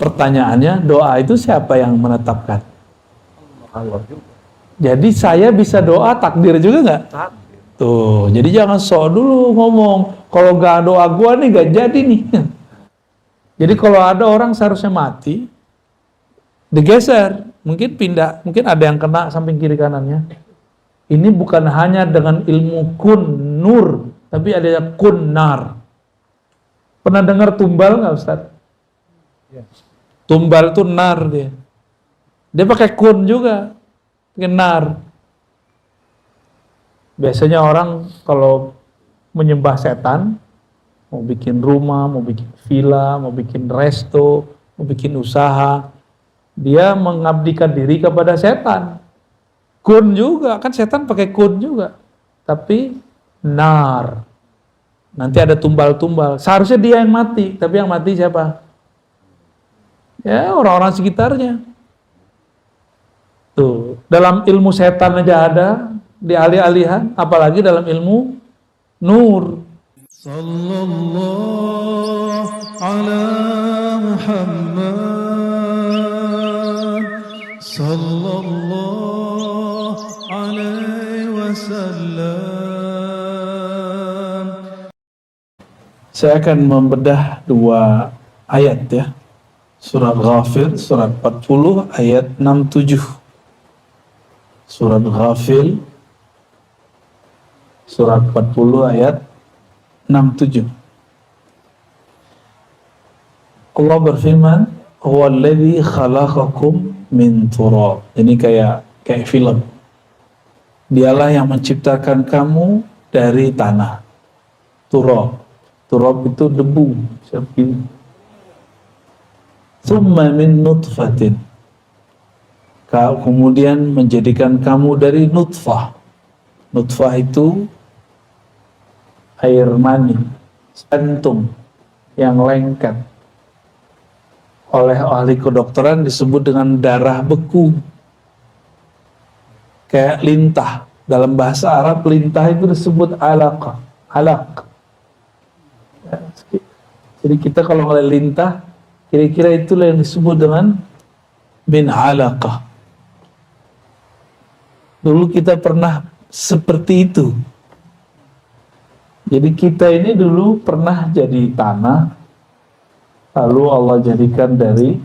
Pertanyaannya, doa itu siapa yang menetapkan? Allah juga. Jadi saya bisa doa, takdir juga nggak? Takdir. Tuh, jadi jangan sok dulu ngomong, kalau gak doa gua nih gak jadi nih. Jadi kalau ada orang seharusnya mati, digeser, mungkin pindah, mungkin ada yang kena samping kiri kanannya. Ini bukan hanya dengan ilmu kun nur, tapi ada kun nar. Pernah dengar tumbal nggak Ustaz? Ya. Tumbal itu nar dia. Dia pakai kun juga, pakai nar. Biasanya orang kalau menyembah setan, mau bikin rumah, mau bikin villa, mau bikin resto, mau bikin usaha, dia mengabdikan diri kepada setan. Kun juga, kan setan pakai kun juga. Tapi nar. Nanti ada tumbal-tumbal. Seharusnya dia yang mati, tapi yang mati siapa? Ya, orang-orang sekitarnya. Tuh, dalam ilmu setan aja ada, di alih-alihan, apalagi dalam ilmu nur. Sallallahu ala Muhammad Sallallahu alaihi wasallam. Saya akan membedah dua ayat ya. Surat Ghafir, surat 40 ayat 67. Surat Ghafir, surat 40 ayat 67. Allah berfirman, "Huwallazi khalaqakum min turab." Ini kayak film. Dialah yang menciptakan kamu dari tanah. Turab. Turab itu debu. Tsumma min nutfatin. Kemudian menjadikan kamu dari nutfah. Nutfah itu air mani, spentum yang lengket. Oleh ahli kedokteran disebut dengan darah beku. Kayak lintah. Dalam bahasa Arab lintah itu disebut alaq. Alaq. Jadi kita kalau ngeliat lintah, kira-kira itulah yang disebut dengan min alaqah. Dulu kita pernah seperti itu. Jadi kita ini dulu pernah jadi tanah, lalu Allah jadikan dari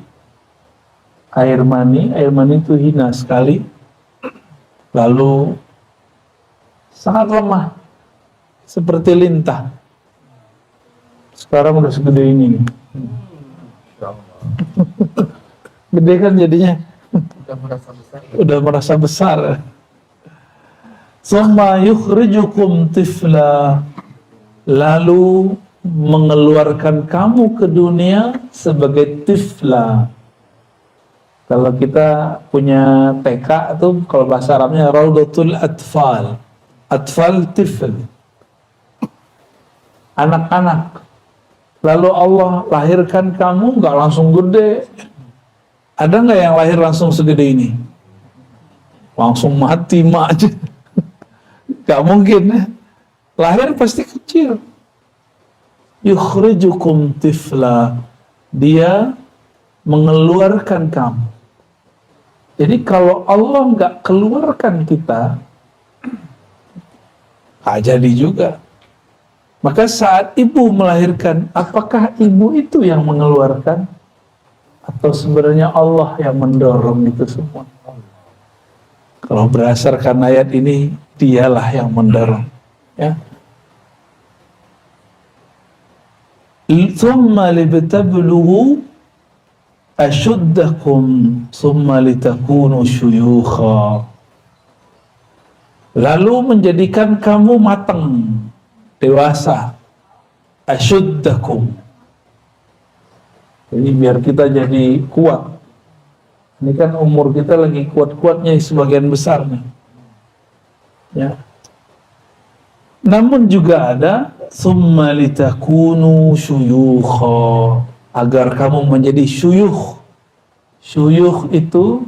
air mani. Air mani itu hina sekali, lalu sangat lemah, seperti lintah. Sekarang udah segede ini. Gede kan jadinya? Udah merasa besar. Summa yukhrijukum tifla. Lalu mengeluarkan kamu ke dunia sebagai tifla. Kalau kita punya TK tuh, kalau bahasa Arabnya Raudatul Atfal. Atfal tifl. Anak-anak. Lalu Allah lahirkan kamu nggak langsung gede. Ada nggak yang lahir langsung segede ini? Langsung mati mak aja. Gak mungkin ya. Lahir pasti kecil. Yukhrijukum tifla. Dia mengeluarkan kamu. Jadi kalau Allah nggak keluarkan kita, gak jadi juga. Maka saat ibu melahirkan, apakah ibu itu yang mengeluarkan? Atau sebenarnya Allah yang mendorong itu semua? Kalau berdasarkan ayat ini, dialah yang mendorong. Ya. Thumma libtablughu ashuddakum thumma litakunu syuyukha. Lalu menjadikan kamu matang, dewasa. Ashuddakum. Jadi biar kita jadi kuat. Ini kan umur kita lagi kuat-kuatnya sebagian besarnya. Ya. Namun juga ada summa litakunu syuyukha, agar kamu menjadi syuyukh. Syuyukh itu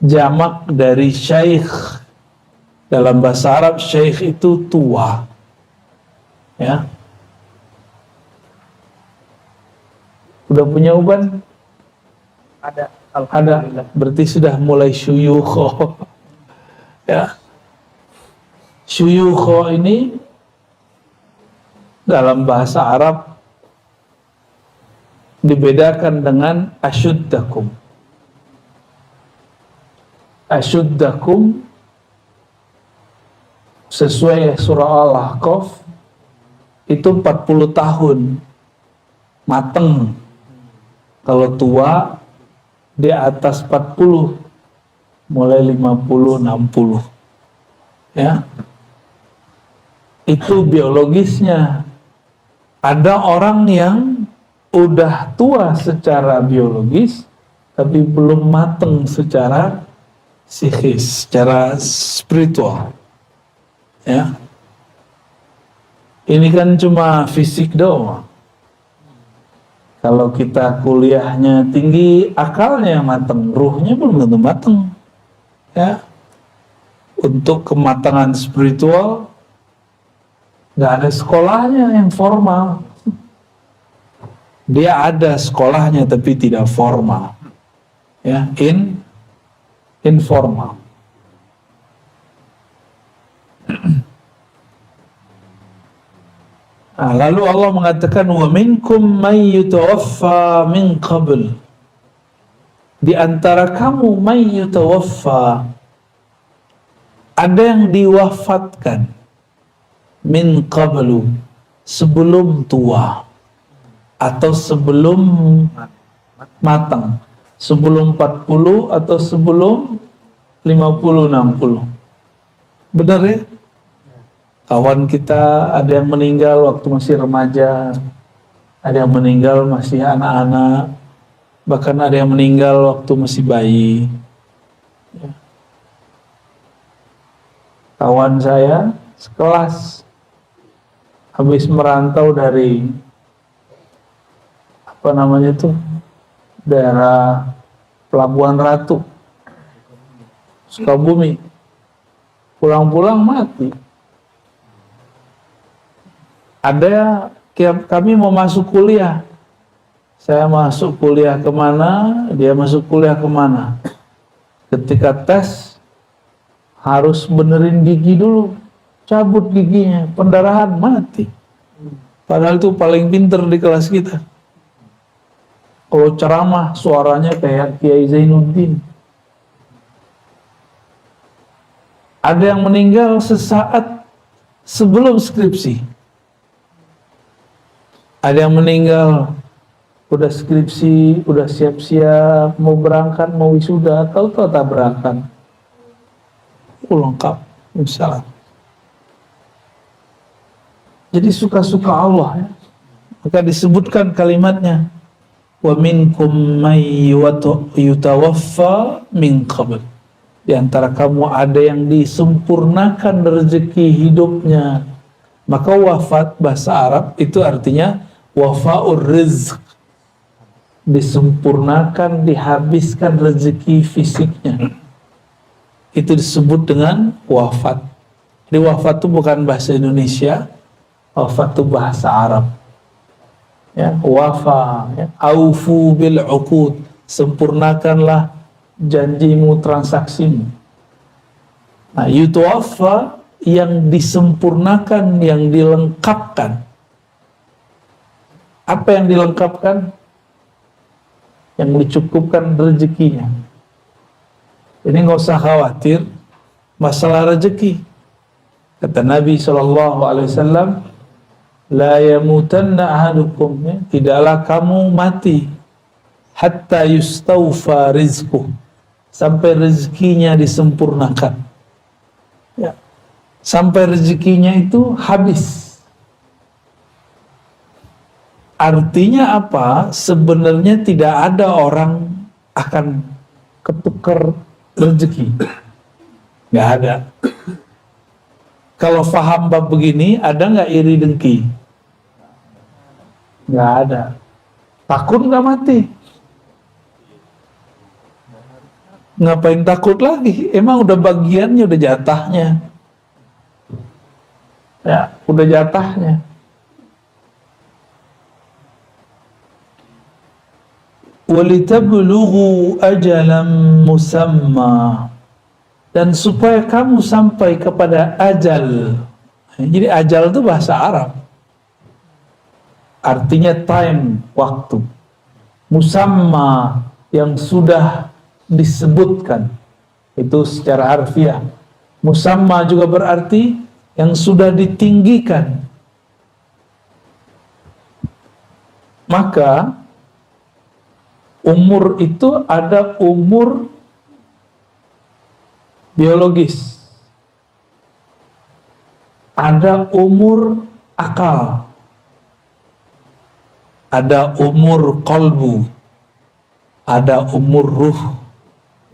jamak dari syekh. Dalam bahasa Arab syekh itu tua. Ya. Udah punya uban? Ada. Ada, berarti sudah mulai syuyukho. Ya. Syuyukho ini dalam bahasa Arab dibedakan dengan asyuddakum. Asyuddakum sesuai surah Al-Ahqaf itu 40 tahun mateng. Kalau tua di atas 40, mulai 50, 60. Ya. Itu biologisnya. Ada orang yang udah tua secara biologis tapi belum mateng secara psikis, secara spiritual. Ya. Ini kan cuma fisik doang. Kalau kita kuliahnya tinggi, akalnya mateng, ruhnya belum tentu mateng. Ya. Untuk kematangan spiritual nggak ada sekolahnya yang formal. Dia ada sekolahnya tapi tidak formal. Ya, informal. Nah, lalu Allah mengatakan wa minkum may yutawaffa min qabl. Di antara kamu may yutawaffa, ada yang diwafatkan min qablu, sebelum tua atau sebelum matang, sebelum 40 atau sebelum 50 60. Benar ya? Kawan kita ada yang meninggal waktu masih remaja, ada yang meninggal masih anak-anak, bahkan ada yang meninggal waktu masih bayi. Ya. Kawan saya sekelas habis merantau dari apa namanya itu, daerah Pelabuhan Ratu, Sukabumi, pulang-pulang mati. Ada kami mau masuk kuliah, saya masuk kuliah kemana, dia masuk kuliah kemana. Ketika tes harus benerin gigi dulu, cabut giginya, pendarahan, mati. Padahal itu paling pinter di kelas kita. Kalau ceramah suaranya kayak Kiai Zainuddin. Ada yang meninggal sesaat sebelum skripsi. Ada yang meninggal udah skripsi, udah siap-siap mau berangkat, mau wisuda, tahu-tahu tabrakan. Lengkap, misalnya. Jadi suka-suka Allah ya. Maka disebutkan kalimatnya, wa minkum may yutawaffa min qabl. Di antara kamu ada yang disempurnakan rezeki hidupnya. Maka wafat bahasa Arab itu artinya wafa'ur rizq, disempurnakan, dihabiskan rezeki fisiknya. Itu disebut dengan wafat. Jadi wafat itu bukan bahasa Indonesia, wafat itu bahasa Arab. Ya, wafa, ya, aufu bil uqud, sempurnakanlah janjimu, transaksimu. Nah, yutawaffa yang disempurnakan, yang dilengkapkan. Apa yang dilengkapkan? Yang dicukupkan rezekinya. Ini nggak usah khawatir masalah rezeki. Kata Nabi SAW, la yamutanna ahadukum, ya, tidaklah kamu mati hatta yustawfa rizquh, sampai rezekinya disempurnakan. Ya. Sampai rezekinya itu habis. Artinya apa? Sebenarnya tidak ada orang akan ketukar rezeki. Nggak ada. Kalau faham bab begini, ada nggak iri dengki? Nggak ada. Takut nggak mati? Ngapain takut lagi? Emang udah bagiannya, udah jatahnya. Ya, udah jatahnya. walitablugu ajalan musamma, dan supaya kamu sampai kepada ajal. Jadi ajal itu bahasa Arab, artinya time, waktu. Musamma, yang sudah disebutkan, itu secara harfiah. Musamma juga berarti yang sudah ditinggikan. Maka umur itu ada umur biologis, ada umur akal, ada umur kolbu, ada umur ruh.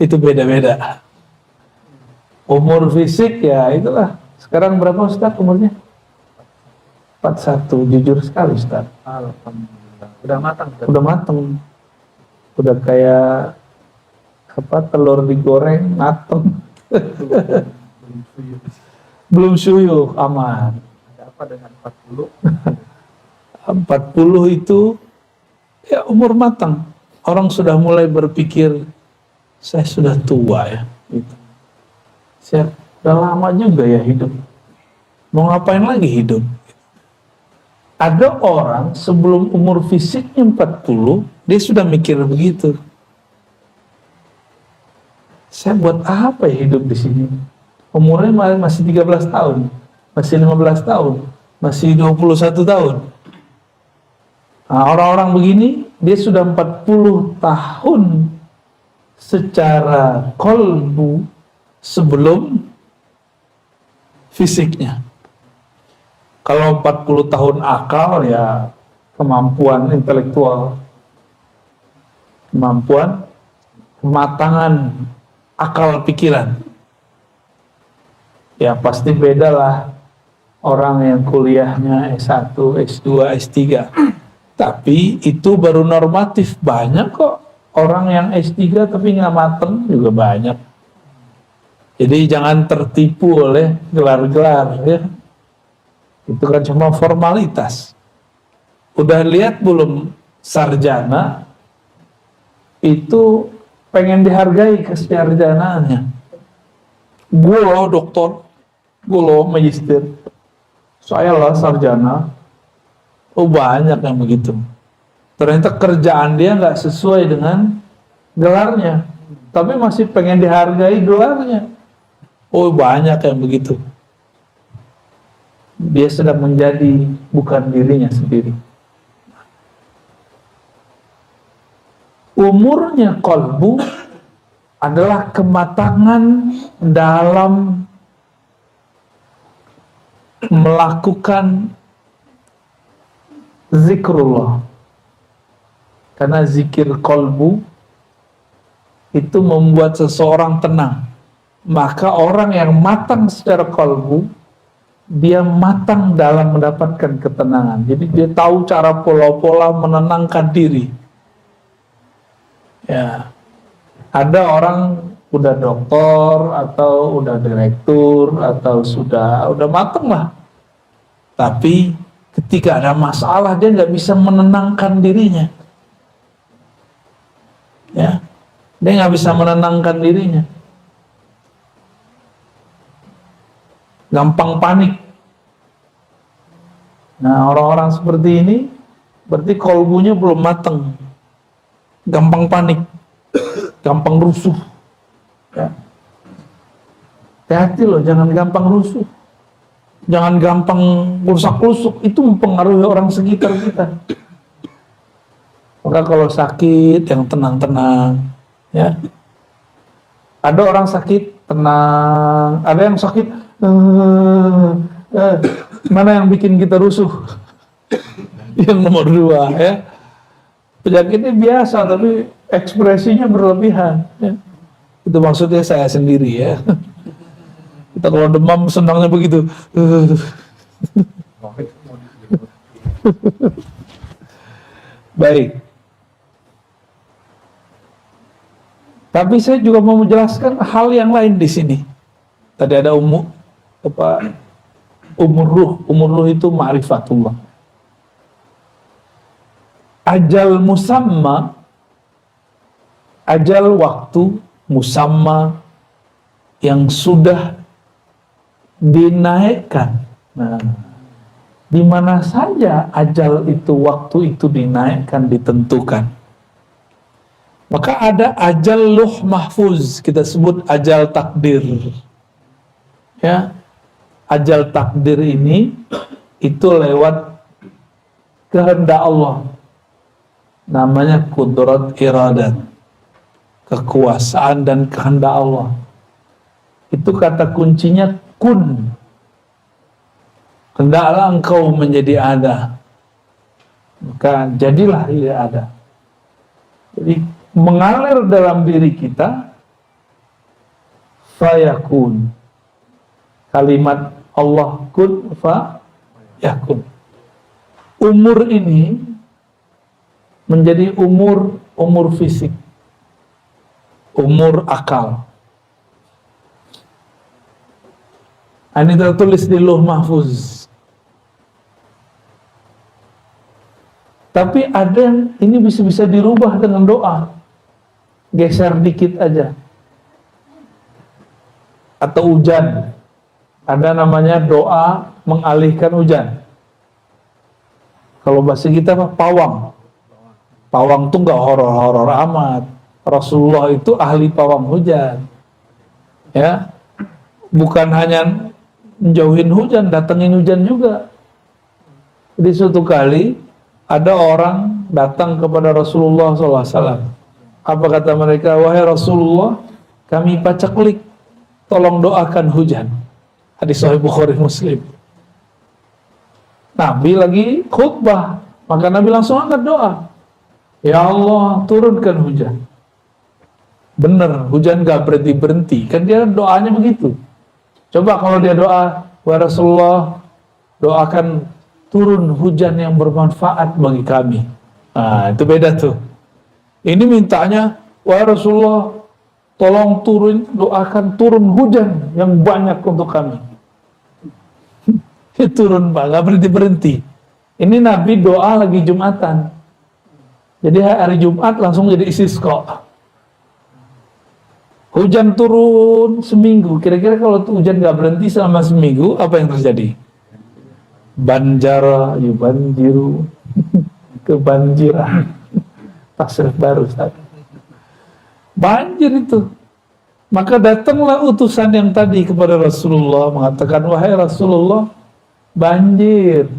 Itu beda-beda. Umur fisik ya itulah. Sekarang berapa Ustaz umurnya? 41. Jujur sekali Ustaz. Alhamdulillah. Udah matang. Udah mateng. Udah kayak apa, telur digoreng mateng. Belum suyuk. Belum suyuk, aman. Ada apa dengan 40? 40 itu ya umur matang. Orang sudah mulai berpikir, saya sudah tua ya. Gitu. Saya udah lama juga ya hidup. Mau ngapain lagi hidup? Ada orang sebelum umur fisiknya 40, dia sudah mikir begitu. Saya buat apa ya hidup di sini? Umurnya masih 13 tahun, masih 15 tahun, masih 21 tahun. Nah, orang-orang begini, dia sudah 40 tahun secara kolbu sebelum fisiknya. Kalau 40 tahun akal ya kemampuan intelektual, kemampuan kematangan akal pikiran. Ya pasti beda lah orang yang kuliahnya S1, S2, S3. Tapi itu baru normatif. Banyak kok orang yang S3 tapi nggak mateng juga banyak. Jadi jangan tertipu oleh gelar-gelar ya. Itu kan cuma formalitas. Udah lihat belum sarjana itu pengen dihargai kesarjanaannya. Gue loh dokter, gue loh magister, saya lah sarjana. Oh banyak yang begitu. Ternyata kerjaan dia nggak sesuai dengan gelarnya, tapi masih pengen dihargai gelarnya. Oh banyak yang begitu. Dia sedang menjadi bukan dirinya sendiri. Umurnya kolbu adalah kematangan dalam melakukan zikrullah. Karena zikir kolbu itu membuat seseorang tenang. Maka orang yang matang secara kolbu, dia matang dalam mendapatkan ketenangan. Jadi dia tahu cara pola-pola menenangkan diri. Ya, ada orang udah doktor atau udah direktur atau sudah matang lah. Tapi ketika ada masalah dia nggak bisa menenangkan dirinya. Ya, dia nggak bisa menenangkan dirinya. Gampang panik. Nah orang-orang seperti ini berarti kolbunya belum matang. Gampang panik, gampang rusuh. Ya. Hati-hati loh, jangan gampang rusuh. Jangan gampang rusak-rusuk, itu mempengaruhi orang sekitar kita. Maka kalau sakit, yang tenang-tenang. Ya. Ada orang sakit, tenang. Ada yang sakit, mana yang bikin kita rusuh? Yang nomor 2 ya. Penyakitnya biasa tapi ekspresinya berlebihan ya. Itu maksudnya saya sendiri ya. Kita kalau demam senangnya begitu. Baik. Tapi saya juga mau menjelaskan hal yang lain di sini. Tadi ada umur ruh. Umur ruh itu ma'rifatullah. Ajal musamma ajal waktu musamma yang sudah dinaikkan. Nah, di mana saja ajal itu, waktu itu dinaikkan, ditentukan. Maka ada ajal luh mahfuz, kita sebut ajal takdir. Ya, ajal takdir ini itu lewat kehendak Allah. Namanya kudrat iradat, kekuasaan dan kehendak Allah. Itu kata kuncinya kun. Hendaklah engkau menjadi ada, maka jadilah ia ada. Jadi mengalir dalam diri kita fayakun. Kalimat Allah kun fayakun. Umur ini menjadi umur fisik, umur akal. Ini tertulis di Lauh Mahfuz. Tapi ada yang ini bisa dirubah dengan doa. Geser dikit aja. Atau hujan. Ada namanya doa mengalihkan hujan. Kalau bahasa kita apa? Pawang. Pawang tuh nggak horor-horor amat. Rasulullah itu ahli pawang hujan. Ya. Bukan hanya menjauhin hujan, datengin hujan juga. Jadi suatu kali ada orang datang kepada Rasulullah SAW. Apa kata mereka? Wahai Rasulullah, kami pacaklik, tolong doakan hujan. Hadis Sahih Bukhari Muslim. Nabi lagi khutbah, maka Nabi langsung angkat doa. Ya Allah, turunkan hujan. Bener, hujan gak berhenti-berhenti. Kan dia doanya begitu. Coba kalau dia doa, wahai Rasulullah, doakan turun hujan yang bermanfaat bagi kami. Nah, itu beda tuh. Ini mintanya, wahai Rasulullah, tolong doakan turun hujan yang banyak untuk kami. Turun Pak, gak berhenti-berhenti. Ini Nabi doa lagi Jumatan. Jadi hari Jumat langsung jadi istisqa. Hujan turun seminggu. Kira-kira kalau hujan gak berhenti selama seminggu, apa yang terjadi? Banjara yubanjiru. Kebanjiran. Tafsir baru Ustaz. Banjir itu. Maka datanglah utusan yang tadi kepada Rasulullah mengatakan, wahai Rasulullah, banjir.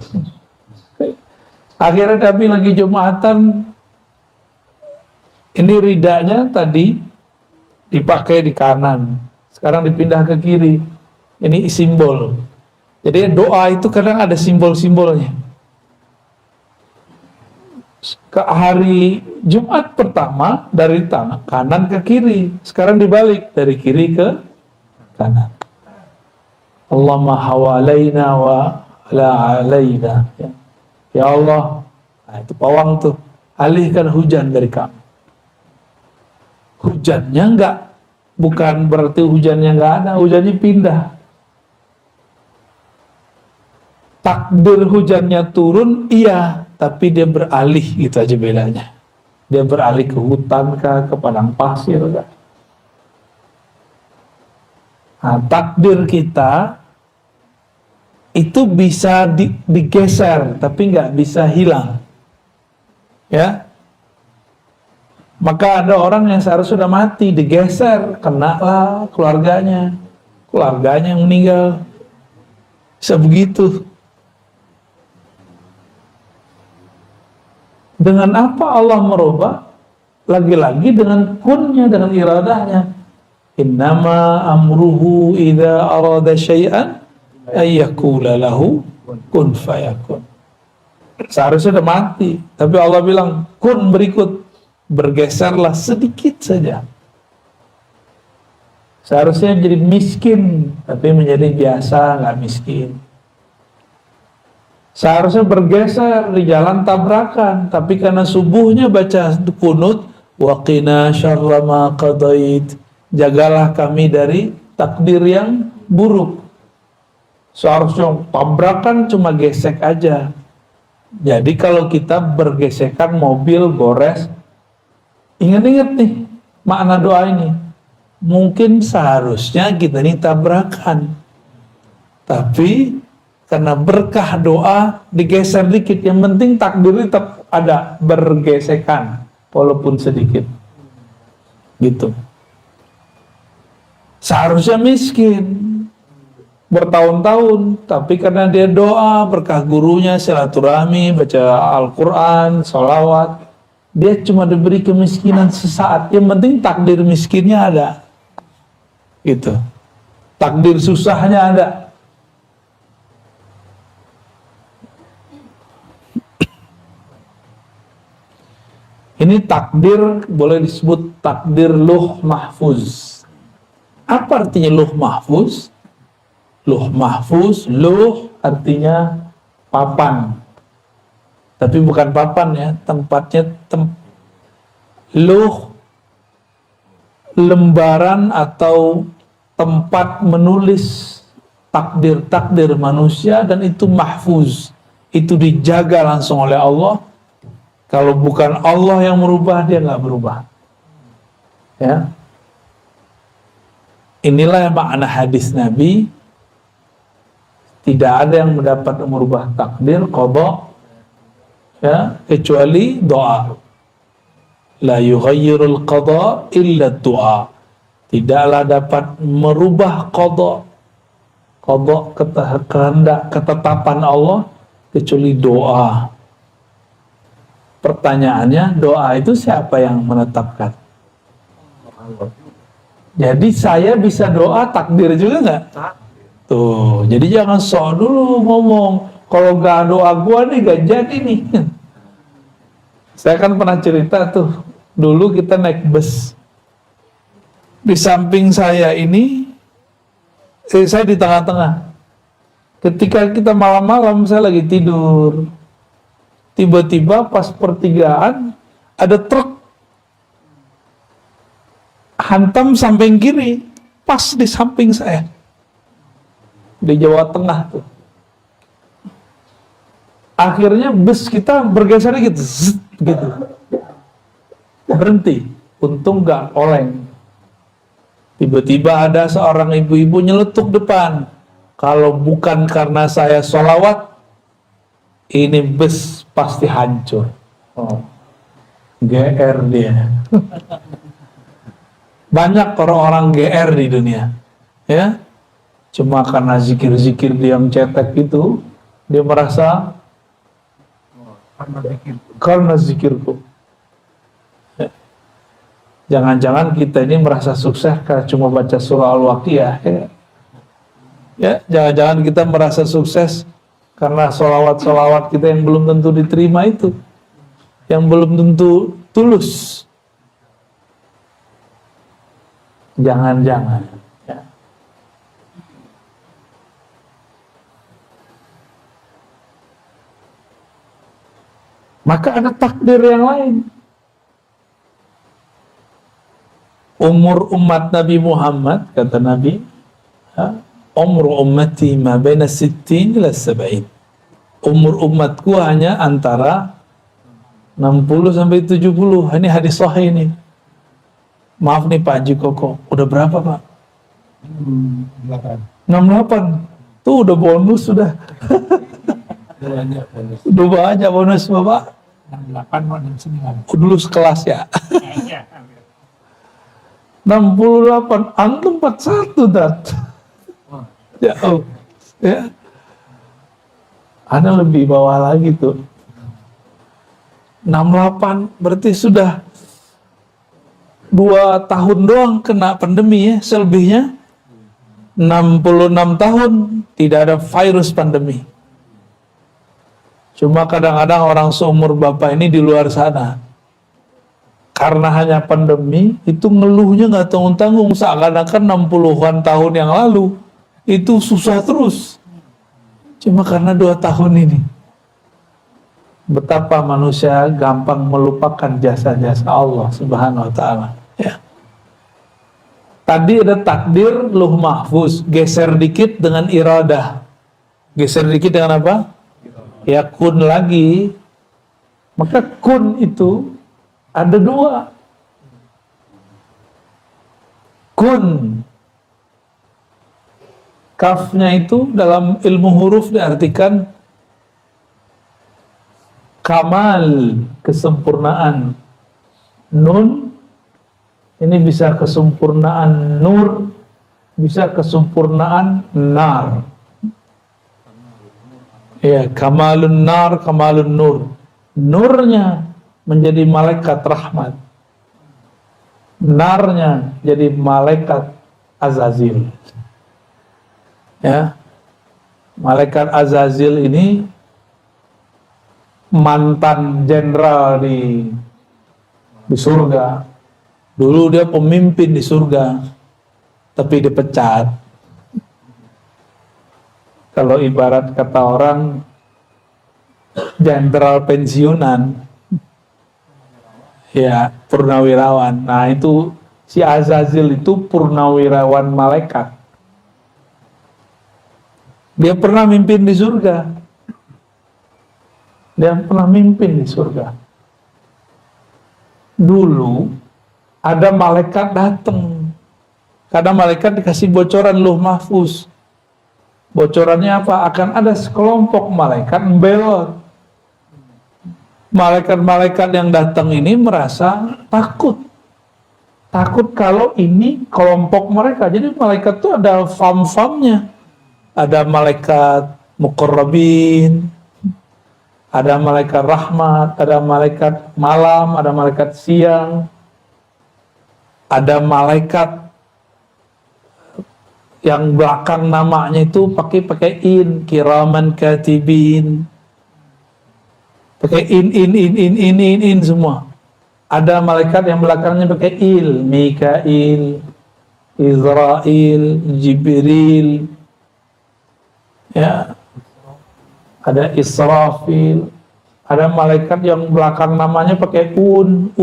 Akhirnya Nabi lagi Jumatan, ini ridanya tadi dipakai di kanan, sekarang dipindah ke kiri. Ini simbol. Jadi doa itu kadang ada simbol-simbolnya. Ke hari Jumat pertama dari kanan ke kiri, sekarang dibalik dari kiri ke kanan. Allahumma hawalaina wa la alaina. Ya Allah, nah itu pawang tuh, alihkan hujan dari kami. Hujannya bukan berarti hujannya nggak ada, hujannya pindah. Takdir hujannya turun, iya, tapi dia beralih, gitu aja bedanya. Dia beralih ke hutan kah, ke padang pasir kah. Nah, takdir kita itu bisa digeser, tapi nggak bisa hilang. Ya. Maka ada orang yang seharusnya sudah mati, digeser, kenalah keluarganya yang meninggal. Bisa begitu. Dengan apa Allah merubah? Lagi-lagi dengan kunnya, dengan iradahnya. Innama amruhu idza arada syai'an ayyakula lahu kun fayakun. Seharusnya sudah mati, tapi Allah bilang kun berikut. Bergeserlah sedikit saja. Seharusnya jadi miskin, tapi menjadi biasa, nggak miskin. Seharusnya bergeser di jalan tabrakan, tapi karena subuhnya baca kunut, waqina syarra ma qadait, jagalah kami dari takdir yang buruk. Seharusnya tabrakan cuma gesek aja. Jadi kalau kita bergesekan mobil gores, ingat-ingat nih, makna doa ini? Mungkin seharusnya kita ini tabrakan, tapi karena berkah doa digeser dikit. Yang penting takdir tetap ada bergesekan walaupun sedikit. Gitu. Seharusnya miskin bertahun-tahun, tapi karena dia doa, berkah gurunya, silaturahmi, baca Al-Quran, sholawat, dia cuma diberi kemiskinan sesaat. Yang penting takdir miskinnya ada. Gitu. Takdir susahnya ada. Ini takdir boleh disebut takdir luh mahfuz. Apa artinya luh mahfuz? Luh mahfuz, luh artinya papan. Tapi bukan papan ya, tempatnya luh lembaran atau tempat menulis takdir-takdir manusia, dan itu mahfuz. Itu dijaga langsung oleh Allah. Kalau bukan Allah yang merubah, dia nggak berubah. Ya. Inilah makna hadis Nabi. Tidak ada yang mendapat merubah takdir, qada, ya, kecuali doa. La yughayyirul qada illa doa. Tidaklah dapat merubah qada kehendak, ketetapan Allah, kecuali doa. Pertanyaannya, doa itu siapa yang menetapkan? Jadi saya bisa doa takdir juga nggak? Tuh, jadi jangan sok dulu ngomong. Kalau gak doa gua nih gak jadi nih. Saya kan pernah cerita tuh, dulu kita naik bus. Di samping saya ini, saya di tengah-tengah. Ketika kita malam-malam, saya lagi tidur. Tiba-tiba pas pertigaan ada truk hantam samping kiri, pas di samping saya, di Jawa Tengah tuh. Akhirnya bus kita bergeser gitu, gitu, berhenti. Untung nggak oleng. Tiba-tiba ada seorang ibu-ibu nyeletuk depan. Kalau bukan karena saya sholawat, ini bus pasti hancur. Oh, GR dia. Banyak orang-orang GR di dunia, ya. Cuma karena zikir-zikir dia yang cetek itu, dia merasa karena zikirku. Ya. Jangan-jangan kita ini merasa sukses karena cuma baca surah Al-Waqiah. Ya, jangan-jangan kita merasa sukses karena sholawat-sholawat kita yang belum tentu diterima itu, yang belum tentu tulus. Jangan-jangan. Ya. Maka ada takdir yang lain. Umur umat Nabi Muhammad, kata Nabi, umur ummati ma baina 60 ila 70. Umur umatku hanya antara 60 sampai 70. Ini hadis sahih ini. Maaf nih Pak Haji Koko, udah berapa Pak? 68. Tuh udah bonus sudah. Udah banyak bonus Bapak. 68 Dulu sekelas ya. 68, antum 41 dat. Jauh. Ya. Ada lebih bawah lagi tuh. 68 berarti sudah 2 tahun doang kena pandemi ya, selebihnya 66 tahun tidak ada virus pandemi. Cuma kadang-kadang orang seumur Bapak ini di luar sana, karena hanya pandemi, itu ngeluhnya nggak tanggung-tanggung, seakan-akan 60-an tahun yang lalu itu susah terus. Cuma karena 2 tahun ini. Betapa manusia gampang melupakan jasa-jasa Allah Subhanahu wa ta'ala. Ya. Tadi ada takdir luh mahfuz, geser dikit dengan iradah. Geser dikit dengan apa? Ya kun lagi. Maka kun itu ada 2. kun. Kafnya itu dalam ilmu huruf diartikan kamal, kesempurnaan. Nun ini bisa kesempurnaan nur, bisa kesempurnaan nar. Ya, kamalun nar, kamalun nur. Nurnya menjadi malaikat rahmat. Narnya jadi malaikat Azazil. Ya. Malaikat Azazil ini mantan jenderal di surga. Dulu dia pemimpin di surga, tapi dipecat. Kalau ibarat kata orang, jenderal pensiunan, ya purnawirawan. Nah itu si Azazil itu purnawirawan malaikat. Dia pernah mimpin di surga. Dia pernah mimpin di surga. Dulu ada malaikat datang. Kadang malaikat dikasih bocoran Lauh Mahfuz. Bocorannya apa? Akan ada sekelompok malaikat membelot. Malaikat-malaikat yang datang ini merasa takut. Takut kalau ini kelompok mereka. Jadi malaikat itu ada fam-famnya. Ada malaikat muqarrabin, ada malaikat rahmat, ada malaikat malam, ada malaikat siang, ada malaikat yang belakang namanya itu pakai in, kiraman katibin, pakai in semua. Ada malaikat yang belakangnya pakai il, Mikail, Israel, Jibril, ya, ada Israfil, ada malaikat yang belakang namanya pakai un,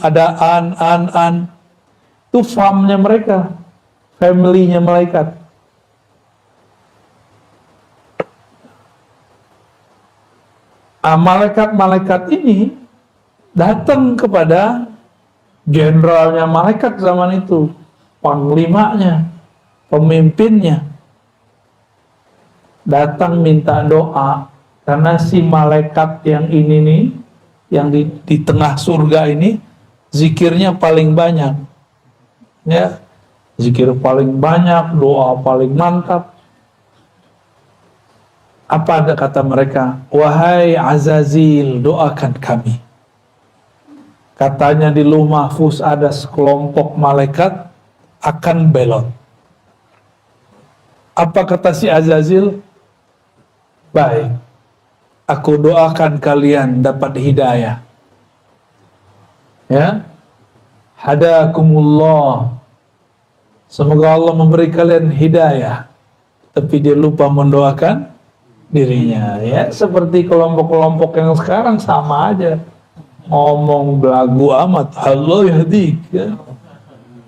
ada an. Itu famnya mereka, family-nya malaikat. Malaikat-malaikat ini datang kepada jenderalnya malaikat zaman itu, panglimanya, pemimpinnya. Datang minta doa karena si malaikat yang ini nih, yang di tengah surga ini, zikirnya paling banyak, ya, zikir paling banyak, doa paling mantap. Apa ada kata mereka? Wahai Azazil, doakan kami. Katanya di Lauh Mahfuz ada sekelompok malaikat akan belot. Apa kata si Azazil? Baik, aku doakan kalian dapat hidayah. Ya, hadakumullah. Semoga Allah memberi kalian hidayah. Tapi dia lupa mendoakan dirinya. Ya, seperti kelompok-kelompok yang sekarang sama aja. Ngomong belagu amat. Allah yahdik. Ya.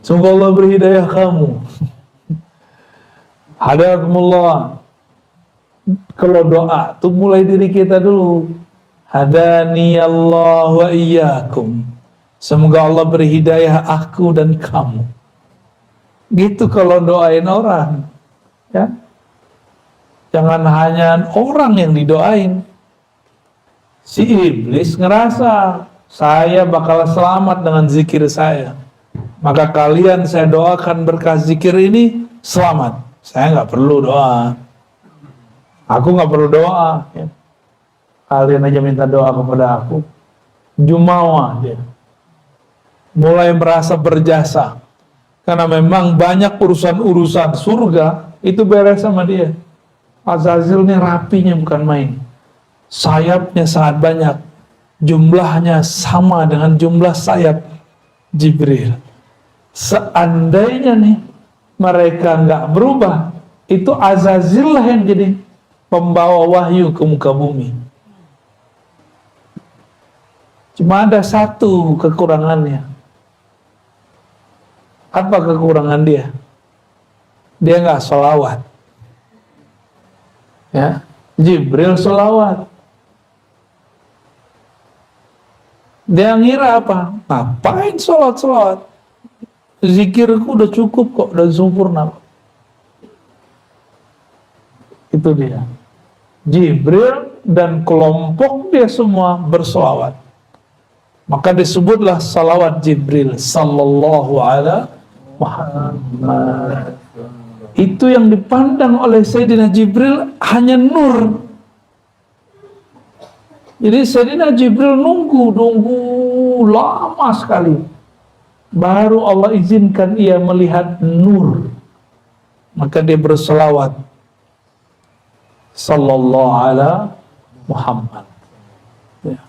Semoga Allah beri hidayah kamu. Hadakumullah. Kalau doa tuh mulai diri kita dulu. Hadani Allah wa iyyakum. Semoga Allah beri hidayah aku dan kamu. Gitu kalau doain orang, ya. Jangan hanya orang yang didoain. Si iblis ngerasa saya bakal selamat dengan zikir saya. Maka kalian saya doakan berkah zikir ini selamat. Saya nggak perlu doa. Aku nggak perlu doa, ya. Kalian aja minta doa kepada aku. Jumawa dia. Mulai merasa berjasa. Karena memang banyak urusan-urusan surga itu beres sama dia. Azazil ini rapinya bukan main. Sayapnya sangat banyak. Jumlahnya sama dengan jumlah sayap Jibril. Seandainya nih mereka nggak berubah, itu Azazil lah yang jadi pembawa wahyu ke muka bumi. Cuma ada satu kekurangannya. Apa kekurangan dia? Dia nggak sholawat. Ya, Jibril sholawat. Dia ngira apa? Ngapain sholat? zikirku udah cukup kok, udah sempurna. Itu dia. Jibril dan kelompok dia semua bersolawat. Maka disebutlah salawat Jibril sallallahu alaihi Muhammad. Itu yang dipandang oleh Sayyidina Jibril hanya nur. Jadi Sayyidina Jibril nunggu lama sekali. Baru Allah izinkan ia melihat nur. Maka dia berselawat sallallahu alaihi Muhammad. Ya.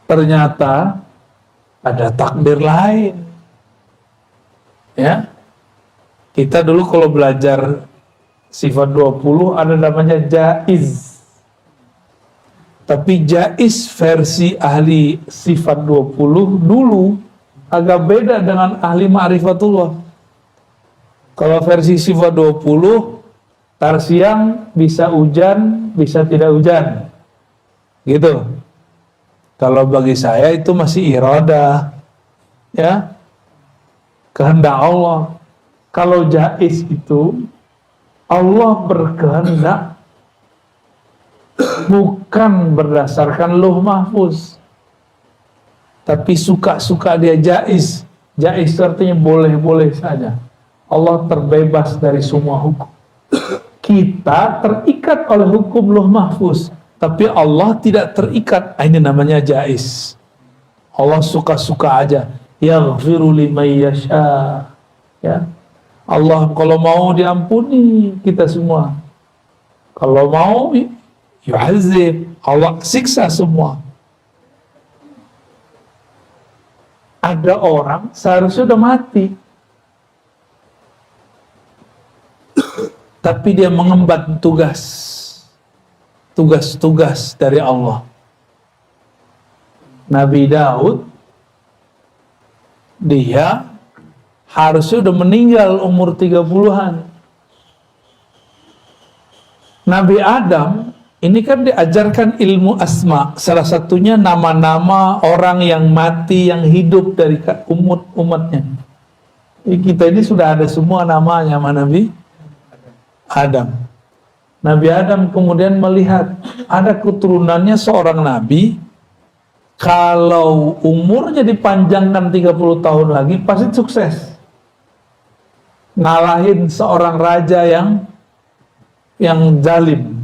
Ternyata ada takdir lain. Ya. Kita dulu kalau belajar sifat 20 ada namanya jaiz. Tapi jaiz versi ahli sifat 20 dulu agak beda dengan ahli ma'rifatullah. Kalau versi sifat 20 tar siang bisa hujan, bisa tidak hujan. Gitu. Kalau bagi saya itu masih iradah. Ya. Kehendak Allah. Kalau jaiz itu Allah berkehendak bukan berdasarkan lauh mahfuz, tapi suka-suka dia jaiz. Jaiz artinya boleh-boleh saja. Allah terbebas dari semua hukum. Kita terikat oleh hukum lauh mahfuz, tapi Allah tidak terikat. Ini namanya jaiz. Allah suka-suka aja. Yaghfiru liman yasha. Ya. Allah kalau mau diampuni kita semua. Kalau mau yu'adzib, Allah siksa semua. Ada orang seharusnya sudah mati, tapi dia mengemban tugas-tugas dari Allah. Nabi Daud, dia harusnya udah meninggal umur 30-an. Nabi Adam ini kan diajarkan ilmu asma, salah satunya nama-nama orang yang mati, yang hidup dari umatnya. Kita ini sudah ada semua namanya sama Nabi Adam. Nabi Adam kemudian melihat ada keturunannya seorang nabi, kalau umurnya dipanjangkan 30 tahun lagi pasti sukses. Ngalahin seorang raja yang zalim.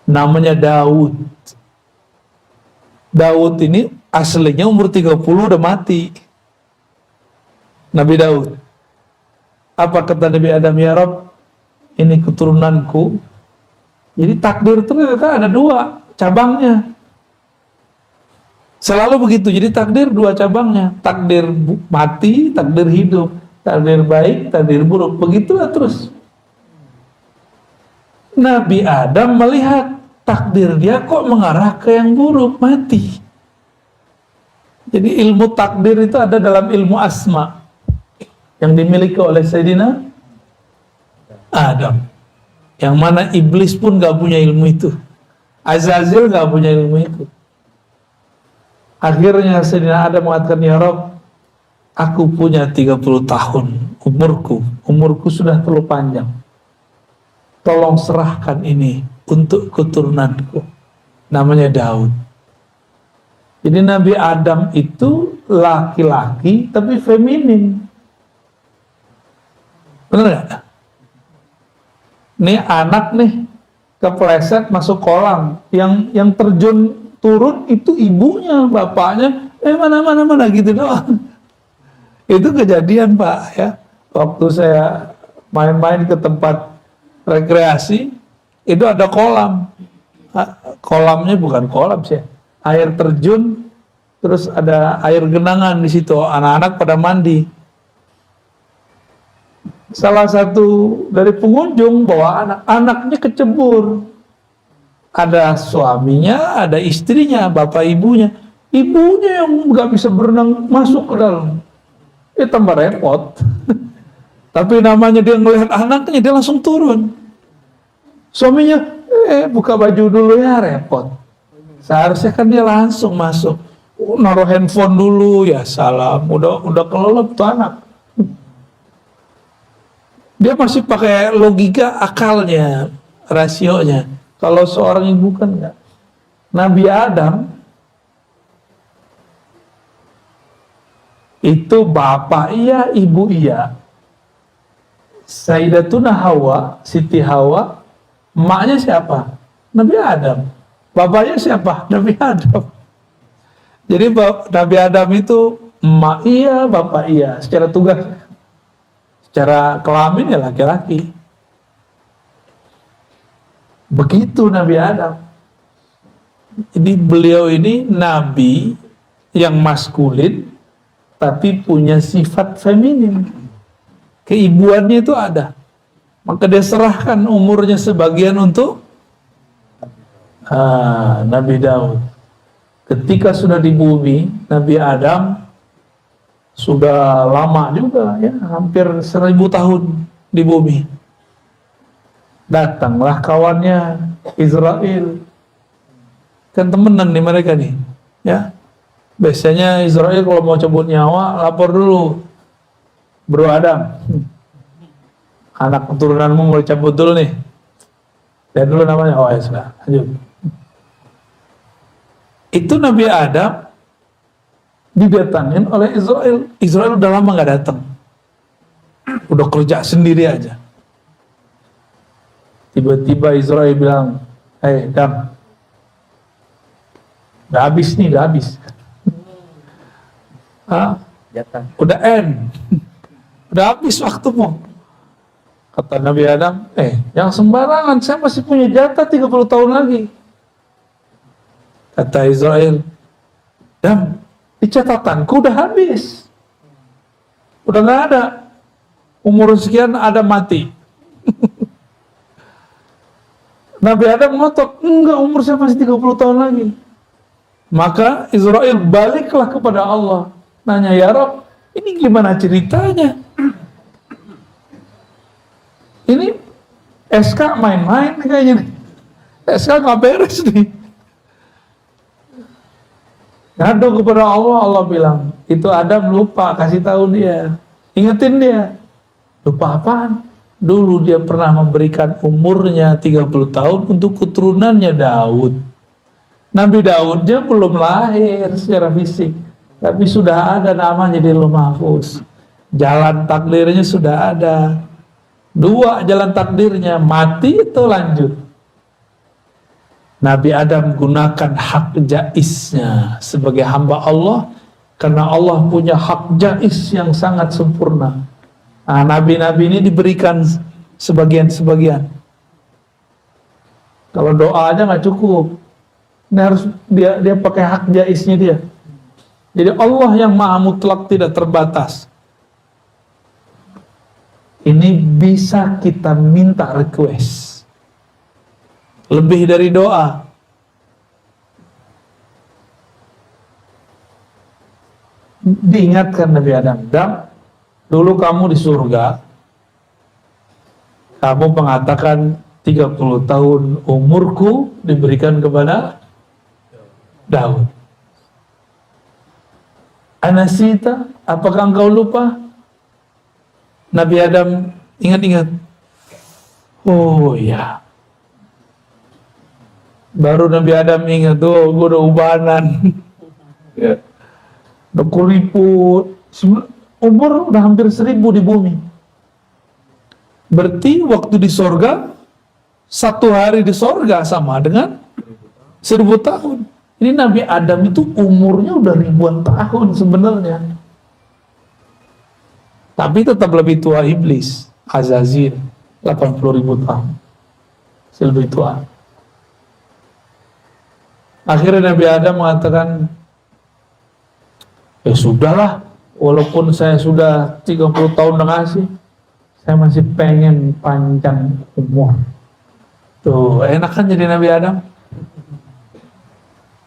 Namanya Daud. Daud ini aslinya umur 30 udah mati. Nabi Daud. Apa kata Nabi Adam? Ya Rabb, ini keturunanku. Jadi takdir itu ternyata ada 2 cabangnya. Selalu begitu. Jadi takdir 2 cabangnya. Takdir mati, takdir hidup. Takdir baik, takdir buruk. Begitulah terus. Nabi Adam melihat takdir dia kok mengarah ke yang buruk, mati. Jadi ilmu takdir itu ada dalam ilmu asma yang dimiliki oleh Sayyidina Adam. Yang mana iblis pun gak punya ilmu itu. Azazil gak punya ilmu itu. Akhirnya Sayyidina Adam mengatakan, ya Rabb, aku punya 30 tahun umurku sudah terlalu panjang. Tolong serahkan ini untuk keturunanku. Namanya Daud. Jadi Nabi Adam itu laki-laki tapi feminin. Benar gak? Nih anak nih kepleset masuk kolam. Yang terjun turun itu ibunya, bapaknya mana gitu doang. Itu kejadian Pak ya. Waktu saya main-main ke tempat rekreasi, itu ada kolam. Kolamnya bukan kolam sih, air terjun, terus ada air genangan di situ. Anak-anak pada mandi. Salah satu dari pengunjung bawa anaknya kecebur. Ada suaminya, ada istrinya, bapak ibunya. Ibunya yang nggak bisa berenang masuk ke dalam. Tambah repot. Tapi namanya dia ngelihat anaknya, dia langsung turun. Suaminya, buka baju dulu ya, repot. Seharusnya kan dia langsung masuk. Naruh handphone dulu, ya salam. Udah kelelep tuh anak. Dia masih pakai logika akalnya, rasionya. Kalau seorang ibu kan enggak. Nabi Adam itu bapak iya, ibu iya. Sayyidatuna Hawa, Siti Hawa, emaknya siapa? Nabi Adam. Bapaknya siapa? Nabi Adam. Jadi Nabi Adam itu emak iya, bapak iya. Secara tugas, secara kelamin ya laki-laki. Begitu Nabi Adam. Jadi beliau ini nabi yang maskulin tapi punya sifat feminin. Keibuannya itu ada. Maka dia serahkan umurnya sebagian untuk Nabi Daud. Ketika sudah di bumi, Nabi Adam sudah lama juga ya, hampir 1000 tahun di bumi. Datanglah kawannya Israel. Kan temenan nih mereka nih, ya. Biasanya Israel kalau mau cabut nyawa lapor dulu, Bro Adam, anak keturunanmu mau cabut dulu nih. Dan dulu namanya, oh ya sudah, lanjut. Itu Nabi Adam didatangin oleh Israel. Israel udah lama nggak datang, udah kerja sendiri aja. Tiba-tiba Israel bilang, "Hei Adam, udah habis nih, udah habis. Udah end, udah habis waktumu." Kata Nabi Adam, yang sembarangan, saya masih punya jatah 30 tahun lagi. Kata Israel, "Adam, di catatanku udah habis, udah nggak ada, umur sekian ada mati." Nabi Adam ngotot, enggak, umur saya masih 30 tahun lagi. Maka Israel baliklah kepada Allah, nanya, "Ya Rabb, ini gimana ceritanya? Ini SK main-main kayaknya nih. SK nggak beres nih." Ngadu kepada Allah, Allah bilang, itu Adam lupa kasih tahu dia, ingetin dia. Lupa apaan? Dulu dia pernah memberikan umurnya 30 tahun untuk keturunannya Daud. Nabi Daudnya belum lahir secara fisik, tapi sudah ada namanya di Lauh Mahfuz. Jalan takdirnya sudah ada. 2 jalan takdirnya, mati itu lanjut. Nabi Adam gunakan hak jaiznya sebagai hamba Allah, karena Allah punya hak jaiz yang sangat sempurna. Nah, nabi-nabi ini diberikan sebagian-sebagian. Kalau doa aja nggak cukup, ini harus dia pakai hak jaiznya dia. Jadi Allah yang maha mutlak, tidak terbatas. Ini bisa kita minta request lebih dari doa. Diingatkan Nabi Adam, dulu kamu di surga, kamu mengatakan 30 tahun umurku diberikan kepada Daud. Anasita, apakah engkau lupa? Nabi Adam ingat-ingat. Oh ya. Baru Nabi Adam ingat, gue udah ubanan. Ya. Udah kuriput. Umur udah hampir 1000 di bumi. Berarti waktu di sorga, 1 hari di sorga sama dengan 1000 tahun. Ini Nabi Adam itu umurnya udah ribuan tahun sebenarnya. Tapi tetap lebih tua iblis, Azazil, 80.000 tahun. Lebih tua. Akhirnya Nabi Adam mengatakan, ya sudahlah, walaupun saya sudah 30 tahun udah ngasih, saya masih pengen panjang umur. Tuh, enak kan jadi Nabi Adam?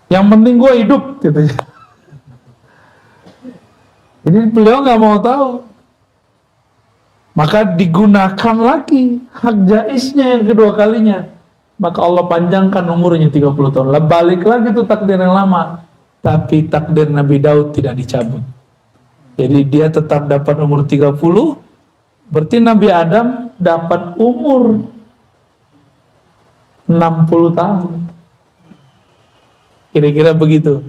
Yang penting gue hidup, gitu. Jadi beliau nggak mau tahu. Maka digunakan lagi hak jaiznya yang kedua kalinya. maka Allah panjangkan umurnya 30 tahun. Lah balik lagi tuh takdir yang lama. Tapi takdir Nabi Daud tidak dicabut. Jadi dia tetap dapat umur 30, berarti Nabi Adam dapat umur 60 tahun. Kira-kira begitu.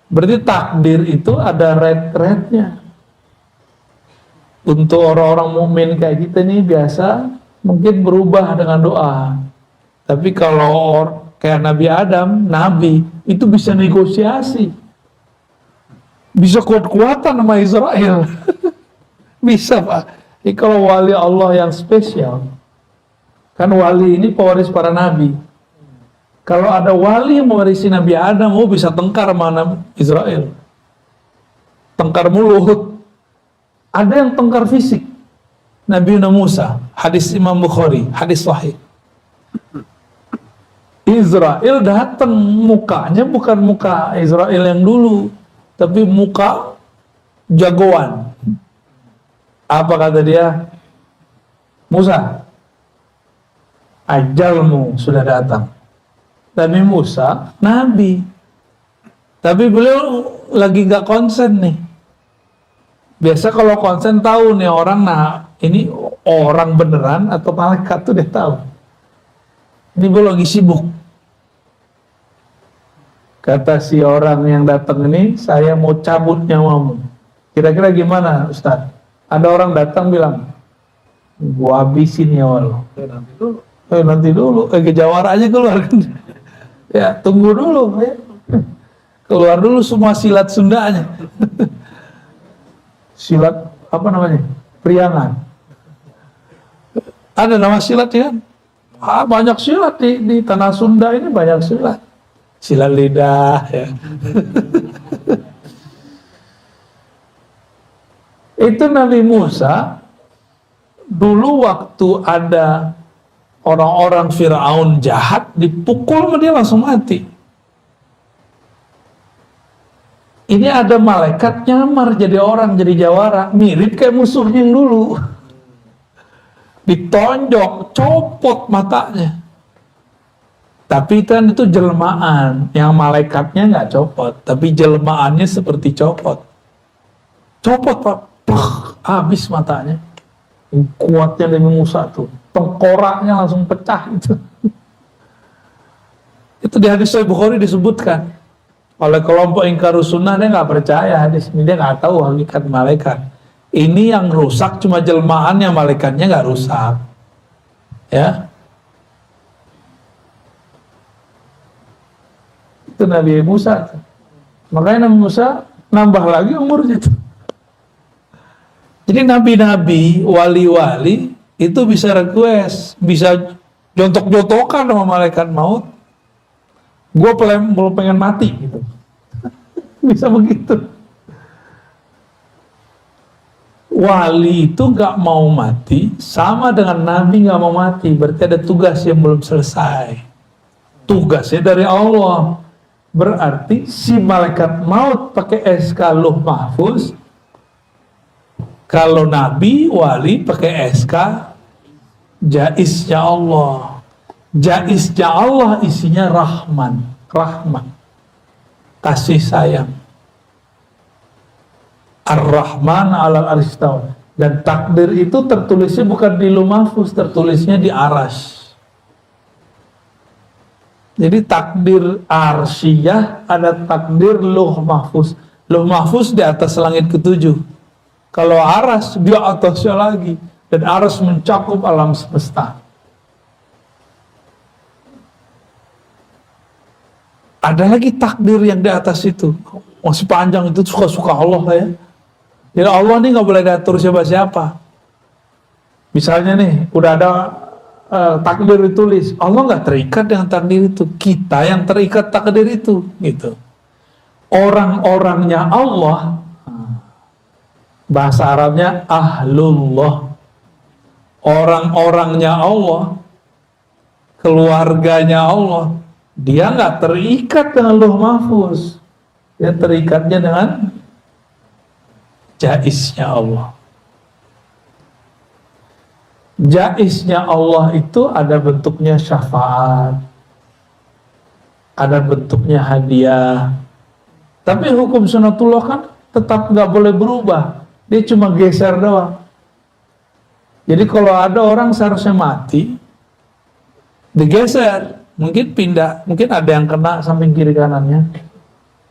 Berarti takdir itu ada rate-rate-nya. Untuk orang-orang mukmin kayak kita nih biasa mungkin berubah dengan doa. Tapi kalau kayak Nabi Adam, Nabi itu bisa negosiasi, bisa kuat-kuatan sama Israel. Bisa Pak. Jadi kalau wali Allah yang spesial, kan wali ini pewaris para nabi. Kalau ada wali yang mewarisi Nabi Adam, bisa tengkar sama Israel, tengkar mulut. Ada yang tengkar fisik. Nabi Musa, hadis Imam Bukhari, hadis sahih. Israel datang, mukanya bukan muka Israel yang dulu, tapi muka jagoan. Apa kata dia? Musa, ajalmu sudah datang. Nabi Musa, Nabi. Tapi beliau lagi gak konsen nih. Biasa kalau konsen tahu nih orang, nah ini orang beneran atau malaikat tuh dia tahu. Ini beliau lagi sibuk. Kata si orang yang datang ini, saya mau cabut nyawamu. Kira-kira gimana Ustaz? Ada orang datang bilang, gua habisin nyawa lo. Nanti dulu. Kejawarannya keluar. Ya, tunggu dulu. Ya. Keluar dulu semua silat Sundanya. Silat, apa namanya? Priangan. Ada nama silat ya? Banyak silat di tanah Sunda ini, banyak silat. Silat lidah ya. Itu Nabi Musa dulu waktu ada orang-orang Fir'aun jahat dipukul sama dia langsung mati. Ini ada malaikat nyamar jadi orang, jadi jawara, mirip kayak musuhnya yang dulu. Ditonjok, copot matanya. Tapi kan itu jelmaan, yang malaikatnya nggak copot, tapi jelmaannya seperti copot. Copot Pak, habis matanya. Kuatnya Nabi Musa tuh, tengkoraknya langsung pecah itu. Itu di hadis Sahih Bukhari disebutkan oleh kelompok ingkarus sunnah. Dia nggak percaya hadis ini, dia nggak tahu hakikat malaikat. Ini yang rusak cuma jelmaannya, malaikatnya nggak rusak. Ya. Itu Nabi Musa. Makanya Nabi Musa nambah lagi umurnya itu. Jadi nabi-nabi, wali-wali itu bisa request, bisa jontok-jontokan sama malaikat maut. Gue belum pengen mati gitu. Bisa begitu. Wali itu nggak mau mati, sama dengan nabi nggak mau mati. Berarti ada tugas yang belum selesai. Tugasnya dari Allah. Berarti si malaikat maut pakai SK Lauh Mahfuz. Kalau nabi, wali pakai SK Jaiznya Allah. Jaiznya Allah isinya rahman, rahmat, kasih sayang. Ar-Rahman alal aristawa. Dan takdir itu tertulisnya bukan di Lauh Mahfuz, tertulisnya di Arasy. Jadi takdir arsiyah, ada takdir Lauh Mahfuz. Lauh Mahfuz di atas langit ketujuh. Kalau Arasy di atasnya lagi, dan Arasy mencakup alam semesta. Ada lagi takdir yang di atas itu, masih panjang, itu suka-suka Allah ya. Jadi Allah nih nggak boleh diatur siapa-siapa. Misalnya nih, udah ada takdir ditulis, Allah nggak terikat dengan takdir itu, kita yang terikat takdir itu, gitu. Orang-orangnya Allah, bahasa Arabnya ahlullah, orang-orangnya Allah, keluarganya Allah, dia nggak terikat dengan Lauh Mahfuz, dia terikatnya dengan jaiznya Allah. Jaiznya Allah itu ada bentuknya syafaat, ada bentuknya hadiah. Tapi hukum sunatullah kan tetap nggak boleh berubah. Dia cuma geser doang. Jadi kalau ada orang seharusnya mati, digeser, mungkin pindah, mungkin ada yang kena samping kiri kanannya.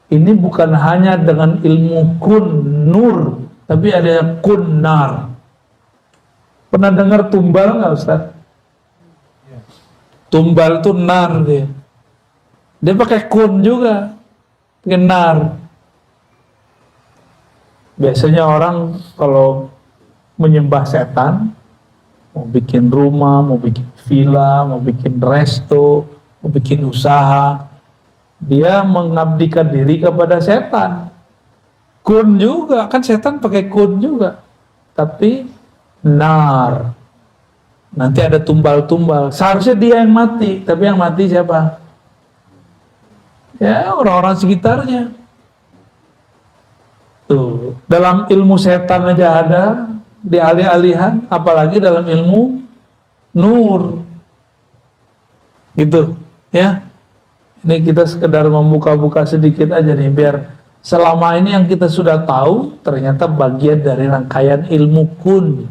Ini bukan hanya dengan ilmu kun nur, tapi ada kun nar. Pernah dengar tumbal nggak Ustaz? Tumbal tuh nar dia. Dia pakai kun juga, pakai nar. Biasanya orang kalau menyembah setan, mau bikin rumah, mau bikin villa, mau bikin resto, mau bikin usaha, dia mengabdikan diri kepada setan. Kun juga, kan setan pakai kun juga. Tapi nar. Nanti ada tumbal-tumbal. Seharusnya dia yang mati, tapi yang mati siapa? Ya, orang-orang sekitarnya. Tuh, dalam ilmu setan aja ada, di alih-alihan, apalagi dalam ilmu nur. Gitu, ya. Ini kita sekedar membuka-buka sedikit aja nih, biar selama ini yang kita sudah tahu ternyata bagian dari rangkaian ilmu kun.